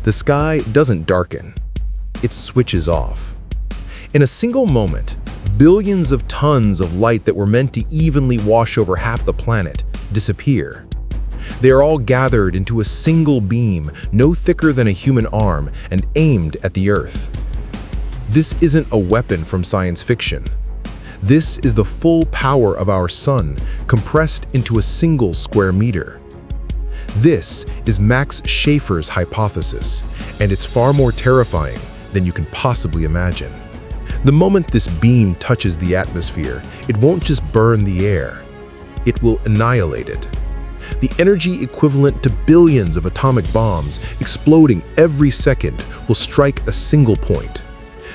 The sky doesn't darken. It switches off. In a single moment, billions of tons of light that were meant to evenly wash over half the planet disappear. They are all gathered into a single beam, no thicker than a human arm, and aimed at the Earth. This isn't a weapon from science fiction. This is the full power of our sun, compressed into a single square meter. This is Max Schaeffer's hypothesis, and it's far more terrifying than you can possibly imagine. The moment this beam touches the atmosphere, it won't just burn the air, it will annihilate it. The energy equivalent to billions of atomic bombs exploding every second will strike a single point.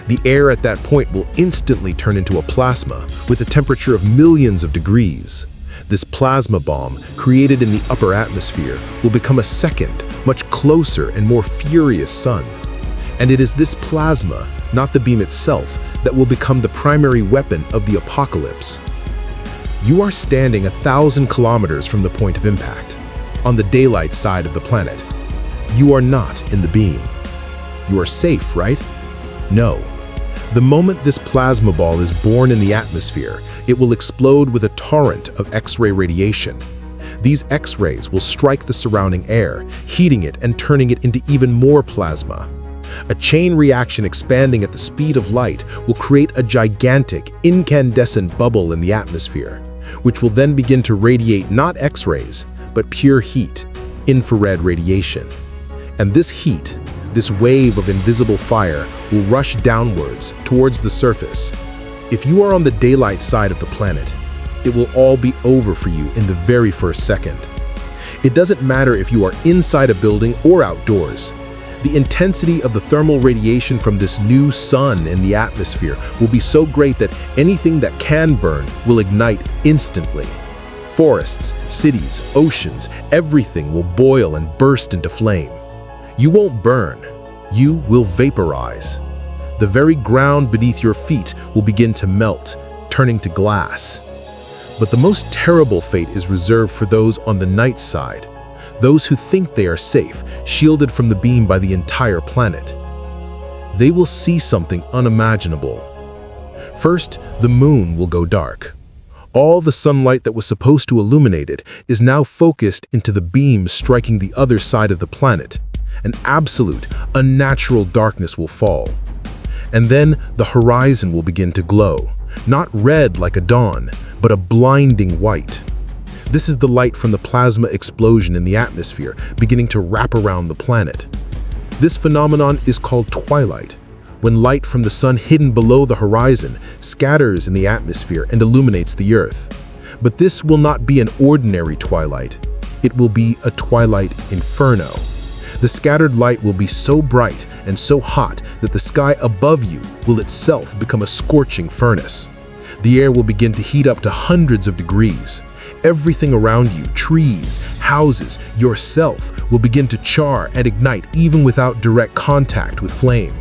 The air at that point will instantly turn into a plasma with a temperature of millions of degrees. This plasma bomb, created in the upper atmosphere, will become a second, much closer and more furious sun. And it is this plasma, not the beam itself, that will become the primary weapon of the apocalypse. You are standing 1,000 kilometers from the point of impact, on the daylight side of the planet. You are not in the beam. You are safe, right? No. The moment this plasma ball is born in the atmosphere, it will explode with a torrent of X-ray radiation. These X-rays will strike the surrounding air, heating it and turning it into even more plasma. A chain reaction expanding at the speed of light will create a gigantic, incandescent bubble in the atmosphere, which will then begin to radiate not X-rays, but pure heat, infrared radiation. And this heat, this wave of invisible fire, will rush downwards towards the surface. If you are on the daylight side of the planet, it will all be over for you in the very first second. It doesn't matter if you are inside a building or outdoors. The intensity of the thermal radiation from this new sun in the atmosphere will be so great that anything that can burn will ignite instantly. Forests, cities, oceans, everything will boil and burst into flame. You won't burn, you will vaporize. The very ground beneath your feet will begin to melt, turning to glass. But the most terrible fate is reserved for those on the night side, those who think they are safe, shielded from the beam by the entire planet. They will see something unimaginable. First, the moon will go dark. All the sunlight that was supposed to illuminate it is now focused into the beam striking the other side of the planet. An absolute, unnatural darkness will fall. And then the horizon will begin to glow, not red like a dawn, but a blinding white. This is the light from the plasma explosion in the atmosphere beginning to wrap around the planet. This phenomenon is called twilight, when light from the sun hidden below the horizon scatters in the atmosphere and illuminates the Earth. But this will not be an ordinary twilight. It will be a twilight inferno. The scattered light will be so bright and so hot that the sky above you will itself become a scorching furnace. The air will begin to heat up to hundreds of degrees. Everything around you, trees, houses, yourself, will begin to char and ignite even without direct contact with flame.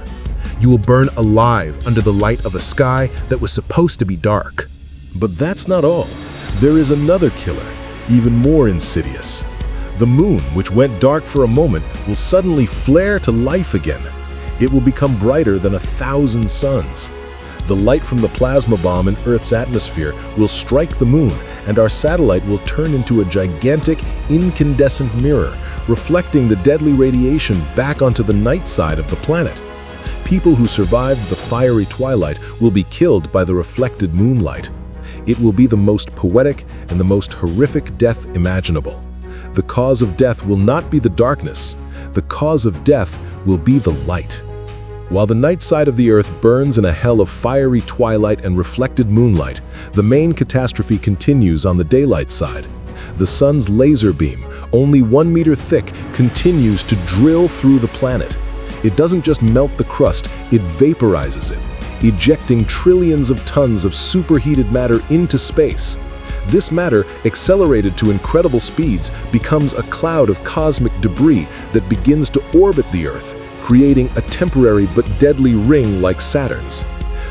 You will burn alive under the light of a sky that was supposed to be dark. But that's not all. There is another killer, even more insidious. The moon, which went dark for a moment, will suddenly flare to life again. It will become brighter than 1,000 suns. The light from the plasma bomb in Earth's atmosphere will strike the moon, and our satellite will turn into a gigantic, incandescent mirror, reflecting the deadly radiation back onto the night side of the planet. People who survived the fiery twilight will be killed by the reflected moonlight. It will be the most poetic and the most horrific death imaginable. The cause of death will not be the darkness. The cause of death will be the light. While the night side of the Earth burns in a hell of fiery twilight and reflected moonlight, the main catastrophe continues on the daylight side. The sun's laser beam, only 1 meter thick, continues to drill through the planet. It doesn't just melt the crust, it vaporizes it, ejecting trillions of tons of superheated matter into space. This matter, accelerated to incredible speeds, becomes a cloud of cosmic debris that begins to orbit the Earth, creating a temporary but deadly ring like Saturn's.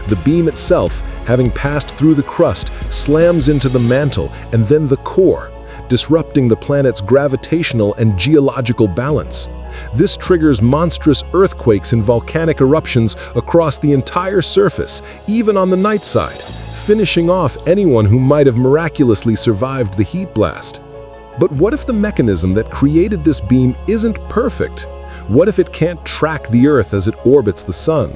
The beam itself, having passed through the crust, slams into the mantle and then the core, disrupting the planet's gravitational and geological balance. This triggers monstrous earthquakes and volcanic eruptions across the entire surface, even on the night side, finishing off anyone who might have miraculously survived the heat blast. But what if the mechanism that created this beam isn't perfect? What if it can't track the Earth as it orbits the Sun?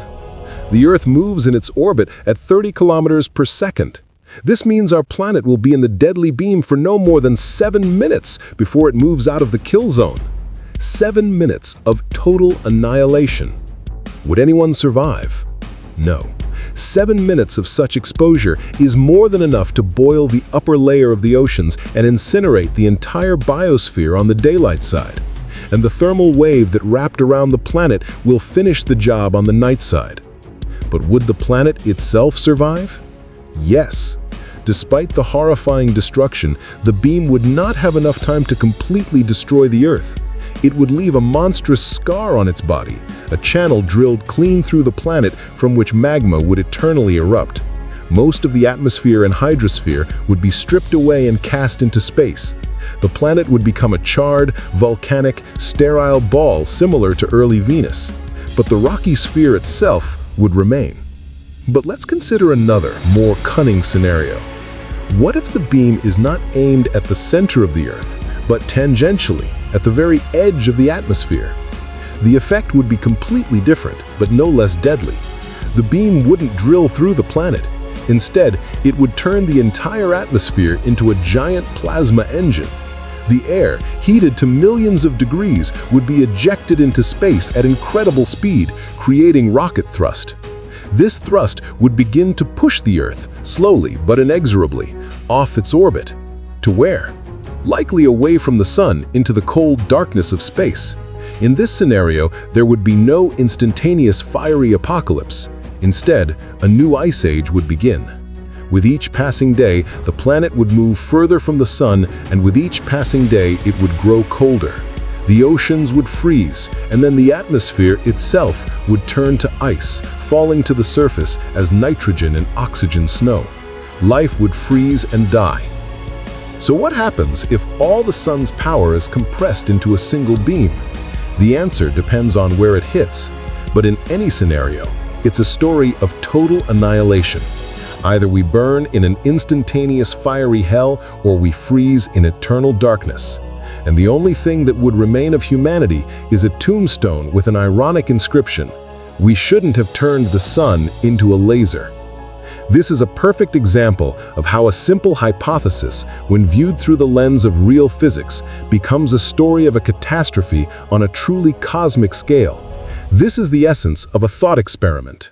The Earth moves in its orbit at 30 kilometers per second. This means our planet will be in the deadly beam for no more than 7 minutes before it moves out of the kill zone. 7 minutes of total annihilation. Would anyone survive? No. 7 minutes of such exposure is more than enough to boil the upper layer of the oceans and incinerate the entire biosphere on the daylight side. And the thermal wave that wrapped around the planet will finish the job on the night side. But would the planet itself survive? Yes. Despite the horrifying destruction, the beam would not have enough time to completely destroy the Earth. It would leave a monstrous scar on its body, a channel drilled clean through the planet from which magma would eternally erupt. Most of the atmosphere and hydrosphere would be stripped away and cast into space. The planet would become a charred, volcanic, sterile ball similar to early Venus. But the rocky sphere itself would remain. But let's consider another, more cunning scenario. What if the beam is not aimed at the center of the Earth, but tangentially, at the very edge of the atmosphere? The effect would be completely different, but no less deadly. The beam wouldn't drill through the planet. Instead, it would turn the entire atmosphere into a giant plasma engine. The air, heated to millions of degrees, would be ejected into space at incredible speed, creating rocket thrust. This thrust would begin to push the Earth, slowly but inexorably, off its orbit. To where? Likely away from the Sun into the cold darkness of space. In this scenario, there would be no instantaneous fiery apocalypse. Instead, a new ice age would begin. With each passing day, the planet would move further from the Sun, and with each passing day, it would grow colder. The oceans would freeze, and then the atmosphere itself would turn to ice, falling to the surface as nitrogen and oxygen snow. Life would freeze and die. So what happens if all the Sun's power is compressed into a single beam? The answer depends on where it hits, but in any scenario, it's a story of total annihilation. Either we burn in an instantaneous fiery hell, or we freeze in eternal darkness. And the only thing that would remain of humanity is a tombstone with an ironic inscription: "We shouldn't have turned the sun into a laser." This is a perfect example of how a simple hypothesis, when viewed through the lens of real physics, becomes a story of a catastrophe on a truly cosmic scale. This is the essence of a thought experiment.